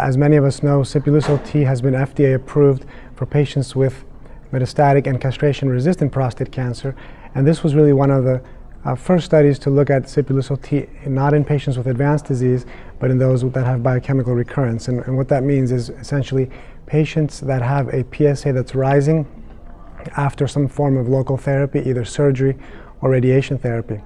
As many of us know, Sipuleucel-T has been FDA approved for patients with metastatic and castration-resistant prostate cancer, and this was really one of the first studies to look at Sipuleucel-T not in patients with advanced disease, but in those that have biochemical recurrence. And what that means is essentially patients that have a PSA that's rising after some form of local therapy, either surgery or radiation therapy.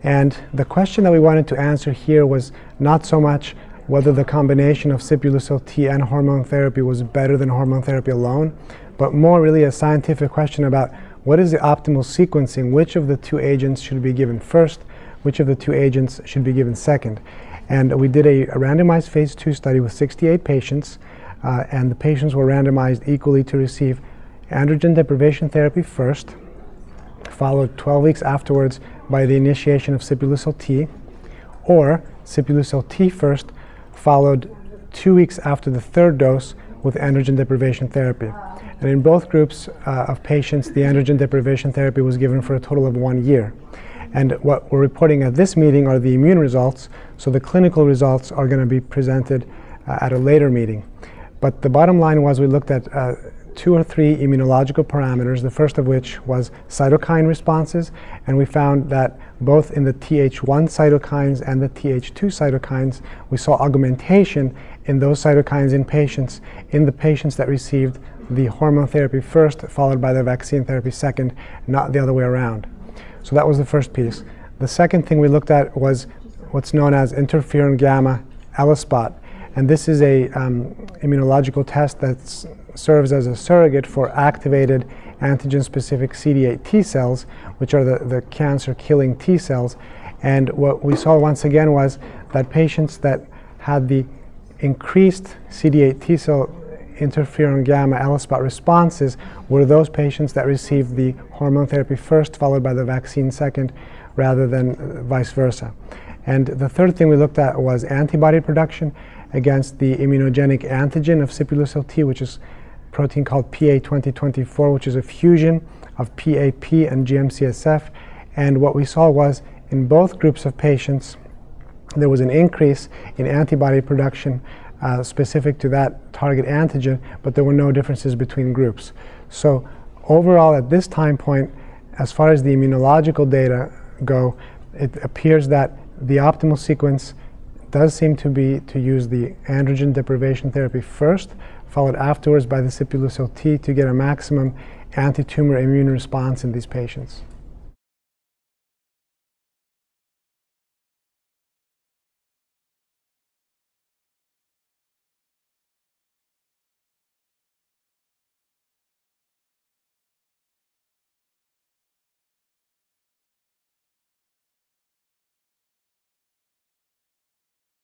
And the question that we wanted to answer here was not so much whether the combination of Sipuleucel-T and hormone therapy was better than hormone therapy alone, but more really a scientific question about what is the optimal sequencing, which of the two agents should be given first, which of the two agents should be given second. And we did a randomized phase 2 study with 68 patients, and the patients were randomized equally to receive androgen deprivation therapy first, followed 12 weeks afterwards by the initiation of Sipuleucel-T, or Sipuleucel-T first, followed 2 weeks after the third dose with androgen deprivation therapy. And in both groups of patients, the androgen deprivation therapy was given for a total of 1 year. And what we're reporting at this meeting are the immune results, so the clinical results are going to be presented at a later meeting. But the bottom line was we looked at 2 or 3 immunological parameters, the first of which was cytokine responses, and we found that both in the Th1 cytokines and the Th2 cytokines, we saw augmentation in those cytokines in the patients that received the hormone therapy first, followed by the vaccine therapy second, not the other way around. So that was the first piece. The second thing we looked at was what's known as interferon gamma ELISpot, and this is a immunological test that serves as a surrogate for activated antigen-specific CD8 T cells, which are the cancer-killing T cells. And what we saw once again was that patients that had the increased CD8 T cell interferon gamma ELISpot responses were those patients that received the hormone therapy first, followed by the vaccine second, rather than vice versa. And the third thing we looked at was antibody production against the immunogenic antigen of Sipuleucel-T, which is a protein called PA2024, which is a fusion of PAP and GM-CSF. And what we saw was in both groups of patients, there was an increase in antibody production specific to that target antigen, but there were no differences between groups. So overall, at this time point, as far as the immunological data go, it appears that the optimal sequence does seem to be to use the androgen deprivation therapy first, followed afterwards by the Sipuleucel-T to get a maximum anti-tumor immune response in these patients.